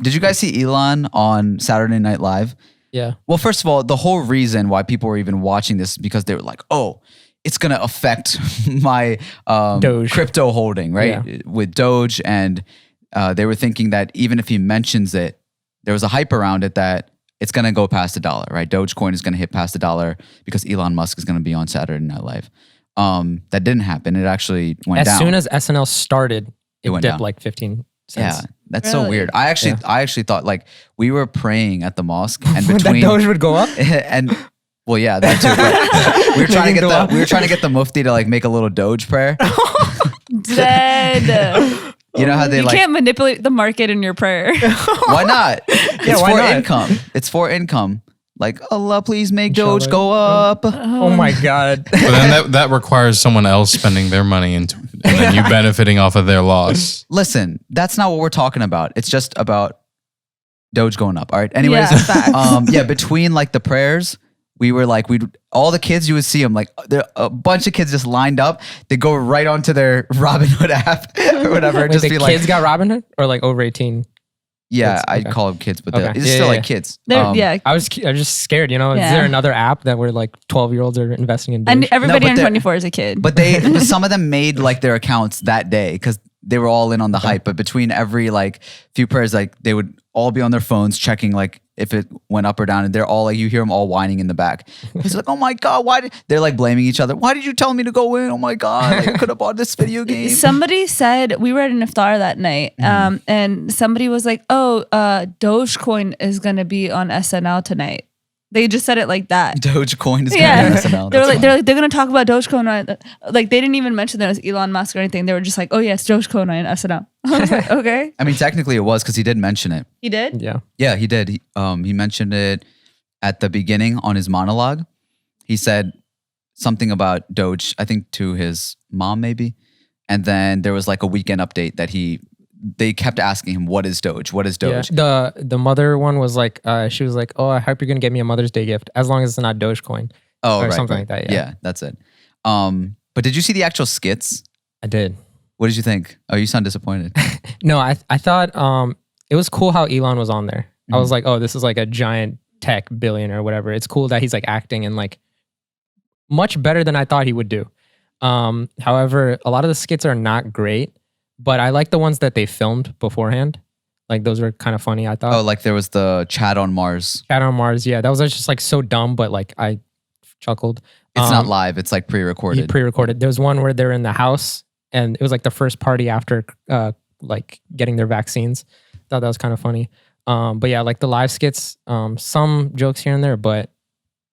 Did you guys see Elon on Saturday Night Live? Yeah. Well, first of all, the whole reason why people were even watching this is because they were like, oh, it's going to affect my crypto holding, right? Yeah. With Doge. And they were thinking that even if he mentions it, there was a hype around it that it's going to go past $1, right? Dogecoin is going to hit past $1 because Elon Musk is going to be on Saturday Night Live. That didn't happen. It actually went down. As soon as SNL started, it dipped down. like 15 cents. Yeah, that's so weird. I actually thought like we were praying at the mosque and between that Doge would go up. And well, yeah, that too. But we were trying to get the mufti to like make a little Doge prayer. Dead. You know how they you can't manipulate the market in your prayer. Why not? It's why for not? income. It's for income. Like, Allah, please make Doge go up. Oh my God. But then that requires someone else spending their money and then you benefiting off of their loss. Listen, that's not what we're talking about. It's just about Doge going up. All right. Anyways, Yeah, facts. between like the prayers, we were like, all the kids, you would see them like a bunch of kids just lined up. They go right onto their Robinhood app or whatever. Wait, just the be kids like, got Robinhood or like over 18? yeah, I'd okay. call them kids, but Okay. it's Yeah, still yeah, like kids. Yeah. I was just scared, you know, is Yeah. there another app that where like 12-year-olds are investing in Doge? And everybody but under they're- 24 is a kid. But some of them made like their accounts that day because they were all in on the hype. But between every like few prayers, like they would all be on their phones checking like if it went up or down, and they're all like, you hear them all whining in the back. It's like, oh my God, they're like blaming each other. Why did you tell me to go in? Oh my God, like, I could have bought this video game. Somebody said, we were at an iftar that night, and somebody was like, oh, Dogecoin is going to be on SNL tonight. They just said it like that. Dogecoin is Yeah. going to SNL. They're That's like, they're going to talk about Dogecoin. Like, they didn't even mention that it was Elon Musk or anything. They were just like, oh, yeah, it's Dogecoin on SNL. I was like, okay. I mean, technically it was because he did mention it. He did? Yeah. Yeah, he did. He mentioned it at the beginning on his monologue. He said something about Doge, I think to his mom maybe. And then there was like a weekend update that they kept asking him, what is Doge? What is Doge? Yeah. The mother one was like, she was like, oh, I hope you're going to get me a Mother's Day gift as long as it's not Dogecoin. Oh, or right, something right. like that. Yeah, that's it. But did you see the actual skits? I did. What did you think? Oh, you sound disappointed. No, I thought it was cool how Elon was on there. I was like, oh, this is like a giant tech billionaire or whatever. It's cool that he's like acting and like much better than I thought he would do. However, a lot of the skits are not great, but I like the ones that they filmed beforehand. Like those were kind of funny, I thought. Oh, like there was the Chat on Mars. Chat on Mars, yeah. That was just like so dumb, but like I chuckled. It's not live. It's like pre-recorded. Pre-recorded. There was one where they're in the house and it was like the first party after like getting their vaccines. Thought that was kind of funny. But yeah, like the live skits, some jokes here and there, but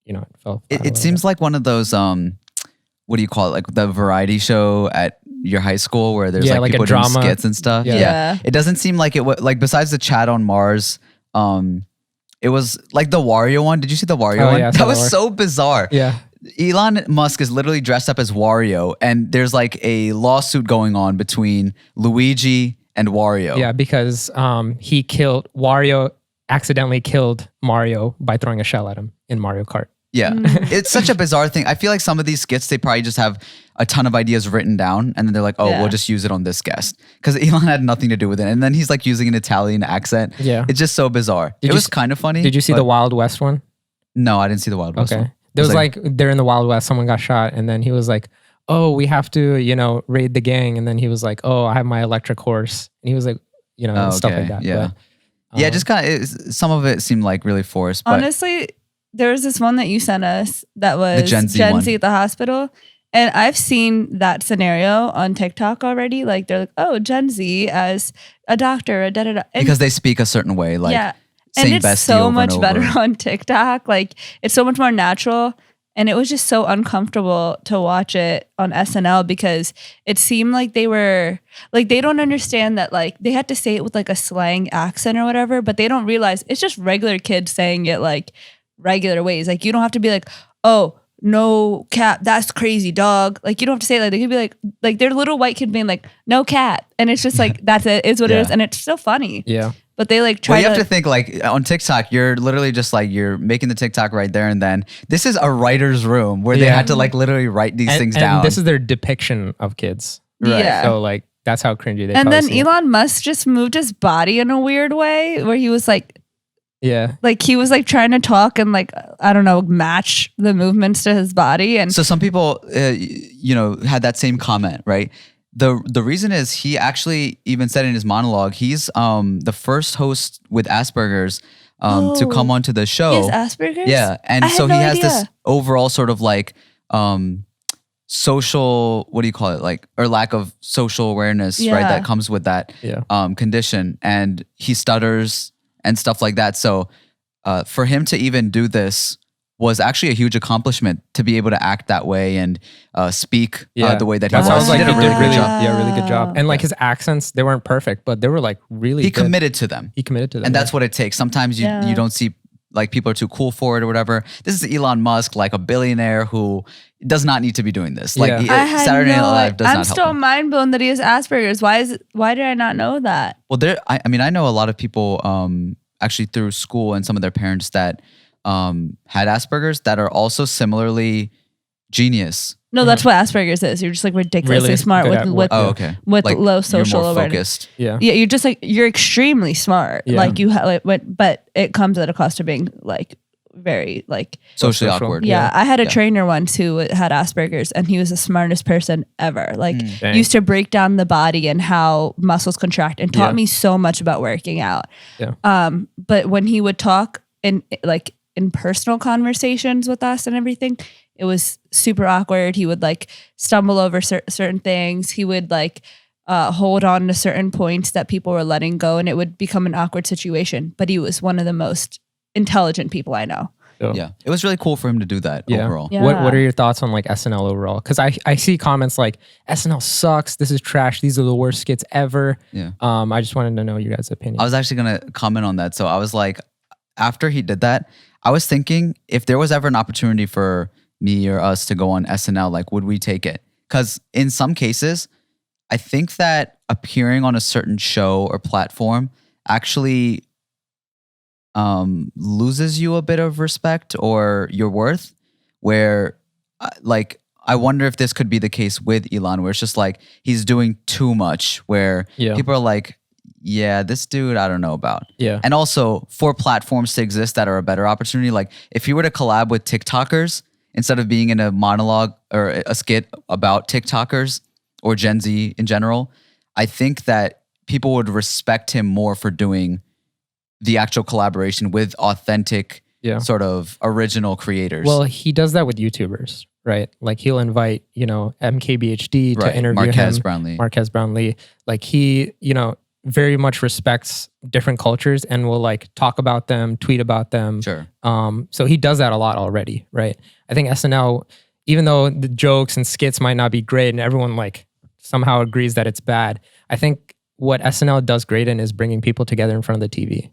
you know, it fell. It seems like one of those, what do you call it? Like the variety show at your high school where there's like people doing skits and stuff. Yeah. It doesn't seem like it was like besides the Chat on Mars, it was like the Wario one. Did you see the Wario one? Yeah, That was so bizarre. Yeah. Elon Musk is literally dressed up as Wario, and there's like a lawsuit going on between Luigi and Wario. Yeah, because Wario accidentally killed Mario by throwing a shell at him in Mario Kart. Yeah. It's such a bizarre thing. I feel like some of these skits, they probably just have a ton of ideas written down, and then they're like, oh, we'll just use it on this guest. Because Elon had nothing to do with it. And then he's like using an Italian accent. Yeah. It's just so bizarre. It was kind of funny. Did you see the Wild West one? No, I didn't see the Wild West one. There was like, they're in the Wild West, someone got shot, and then he was like, oh, we have to, raid the gang. And then he was like, oh, I have my electric horse. And he was like, stuff like that. Yeah. But, yeah, just kind of, some of it seemed like really forced. But honestly, there was this one that you sent us that was The Gen Z Gen one. Z at the hospital. And I've seen that scenario on TikTok already. Like they're like, oh, Gen Z as a doctor, da-da-da. And because they speak a certain way, like yeah. saying And it's bestie so over much and better over. on TikTok. Like it's so much more natural. And it was just so uncomfortable to watch it on SNL because it seemed like they were like, they don't understand that like they had to say it with like a slang accent or whatever, but they don't realize it's just regular kids saying it like regular ways. Like you don't have to be like, oh, no cap, that's crazy, dog. Like you don't have to say it like they could be like their little white kid being like, no cat. And it's just like, that's it, is what it is. And it's still funny. Yeah. But they like try Well, you have to think like on TikTok, you're literally just like, you're making the TikTok right there and then. This is a writer's room where they had to like literally write these things down. And this is their depiction of kids. Right. Yeah. So like that's how cringy they. And probably then see it. Elon Musk just moved his body in a weird way where he was like Yeah. he was like trying to talk and like, I don't know, match the movements to his body. And So some people, had that same comment, right? The reason is he actually even said in his monologue, he's the first host with Asperger's to come onto the he show. has Asperger's? Yeah, and I so had he no has this idea. overall sort of like social, what do you call it, like, or lack of social awareness, right? Yeah. That comes with that Yeah. condition, and he stutters and stuff like that. So for him to even do this was actually a huge accomplishment, to be able to act that way and speak the way that he That's was. why I was like, He did a really good job. Yeah, really good job. And like his accents, they weren't perfect, but they were like really He good. committed to them. He committed to them. And that's what it takes. Sometimes you don't see, like, people are too cool for it or whatever. This is Elon Musk, like a billionaire who does not need to be doing this. Like Yeah. I had Saturday Night no, Live does I'm not help still him. mind blown that he has Asperger's. Why did I not know that? Well, I mean, I know a lot of people actually through school and some of their parents that had Asperger's that are also similarly genius. No, that's what Asperger's is. You're just like ridiculously Really smart good at with what- Oh, okay. with Like, low social you're more awareness. focused. yeah. Yeah, you're just like you're extremely smart. Yeah. Like but it comes at a cost of being like very like Socially Social. awkward. yeah. I had a Yeah. trainer once who had Asperger's, and he was the smartest person ever. Like Dang. used to break down the body and how muscles contract, and taught Yeah. me so much about working out. Yeah. But when he would talk in personal conversations with us and everything, it was super awkward. He would like stumble over certain things. He would like hold on to certain points that people were letting go, and it would become an awkward situation. But he was one of the most intelligent people I know. So, Yeah. It was really cool for him to do that Yeah. overall. Yeah. What are your thoughts on like SNL overall? Because I see comments like SNL sucks. This is trash. These are the worst skits ever. Yeah. I just wanted to know your guys' opinion. I was actually going to comment on that. So I was like, after he did that, I was thinking if there was ever an opportunity for me or us to go on SNL, like, would we take it? Because in some cases, I think that appearing on a certain show or platform actually loses you a bit of respect or your worth, where like, I wonder if this could be the case with Elon, where it's just like he's doing too much, where Yeah. people are like, yeah, this dude, I don't know about. Yeah. And also for platforms to exist that are a better opportunity, like if you were to collab with TikTokers instead of being in a monologue or a skit about TikTokers or Gen Z in general, I think that people would respect him more for doing the actual collaboration with authentic sort of original creators. Well, he does that with YouTubers, right? Like he'll invite, MKBHD to interview Marquez him. Brownlee. Marquez Brownlee. Like he, very much respects different cultures and will like talk about them, tweet about them. Sure. So he does that a lot already, right? I think SNL, even though the jokes and skits might not be great and everyone like somehow agrees that it's bad, I think what SNL does great in is bringing people together in front of the TV.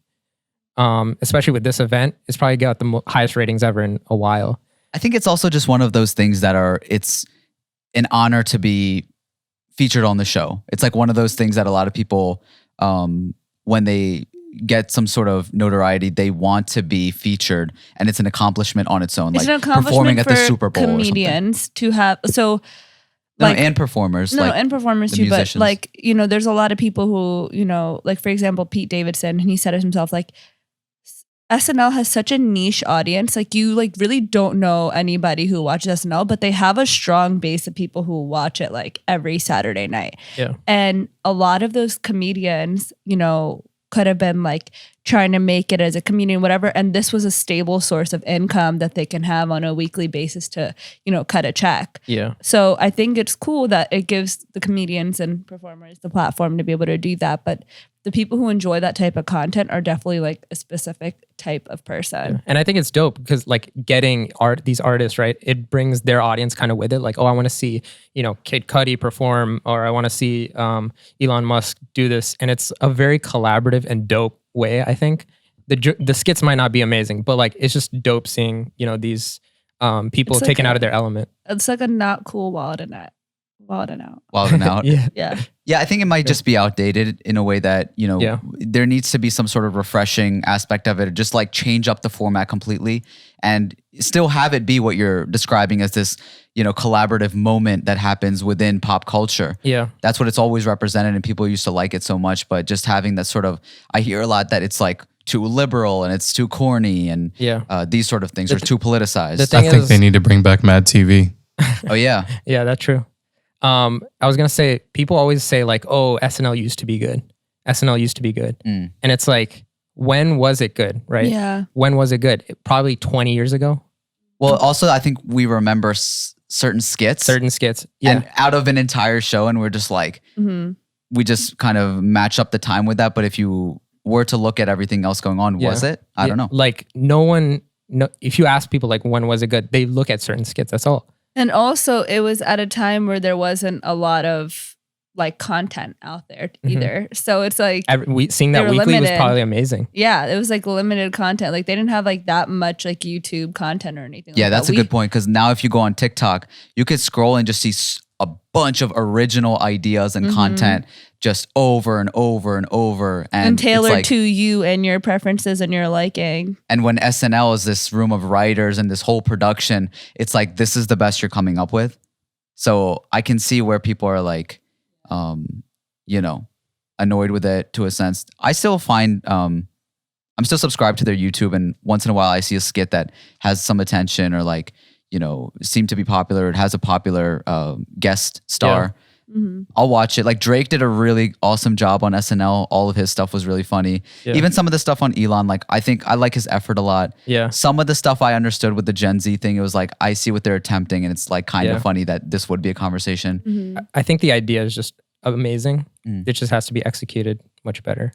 Especially with this event, it's probably got the highest ratings ever in a while. I think it's also just one of those things that it's an honor to be featured on the show. It's like one of those things that a lot of people, when they get some sort of notoriety, they want to be featured, and it's an accomplishment on its own. It's like an accomplishment performing at for the Super Bowl comedians to have and performers. and performers the too. musicians. But like there's a lot of people who like for example Pete Davidson, and he said it himself, like SNL has such a niche audience. Like you like really don't know anybody who watches SNL, but they have a strong base of people who watch it like every Saturday night. Yeah. And a lot of those comedians, could have been like trying to make it as a comedian, whatever. And this was a stable source of income that they can have on a weekly basis to, cut a check. Yeah. So I think it's cool that it gives the comedians and performers the platform to be able to do that. But the people who enjoy that type of content are definitely like a specific type of person. And I think it's dope because like getting these artists, right? It brings their audience kind of with it. Like, oh, I want to see, Kid Cudi perform, or I want to see Elon Musk do this. And it's a very collaborative and dope way, I think. The skits might not be amazing, but like it's just dope seeing, these people It's like taken out of their element. It's like a not cool wall to Wild and out. Wild and out. Yeah. Yeah. Yeah, I think it might just be outdated in a way that, you know, Yeah. there needs to be some sort of refreshing aspect of it, just like change up the format completely and still have it be what you're describing as this, you know, collaborative moment that happens within pop culture. Yeah. That's what it's always represented and people used to like it so much, but just having that sort of, I hear a lot that it's like too liberal and it's too corny and Yeah. these sort of things are too politicized. the I thing think is- they need to bring back Mad TV. Oh yeah. Yeah, that's true. I was gonna say, people always say like, "Oh, SNL used to be good. SNL used to be good," Mm. and it's like, when was it good? Right? Yeah. When was it good? Probably 20 years ago. Well, also I think we remember certain skits Certain skits. Yeah. and out of an entire show and we're just like, Mm-hmm. we just kind of match up the time with that. But if you were to look at everything else going on, was Yeah. it? I don't know. Like if you ask people like when was it good, they look at certain skits. That's all. And also, it was at a time where there wasn't a lot of like content out there either. So it's like, Seeing They that were weekly was limited. probably amazing. yeah, it was like limited content. Like they didn't have like that much like YouTube content or anything. Yeah, like that's that. a good point. Because now if you go on TikTok, you could scroll and just see a bunch of original ideas and content just over and over and over. And it's tailored like, to you and your preferences and your liking. and when SNL is this room of writers and this whole production, it's like, this is the best you're coming up with. So I can see where people are like, you know, annoyed with it to a sense. I still find, I'm still subscribed to their YouTube, and once in a while I see a skit that has some attention or like, you know, seem to be popular. It has a popular guest star. Mhm. I'll watch it. Like Drake did a really awesome job on SNL. All of his stuff was really funny. Yeah. Even some of the stuff on Elon, like I think I like his effort a lot. Yeah. Some of the stuff I understood with the Gen Z thing, it was like, I see what they're attempting and it's like kind Yeah. of funny that this would be a conversation. Mhm. I think the idea is just amazing. Mm. It just has to be executed much better.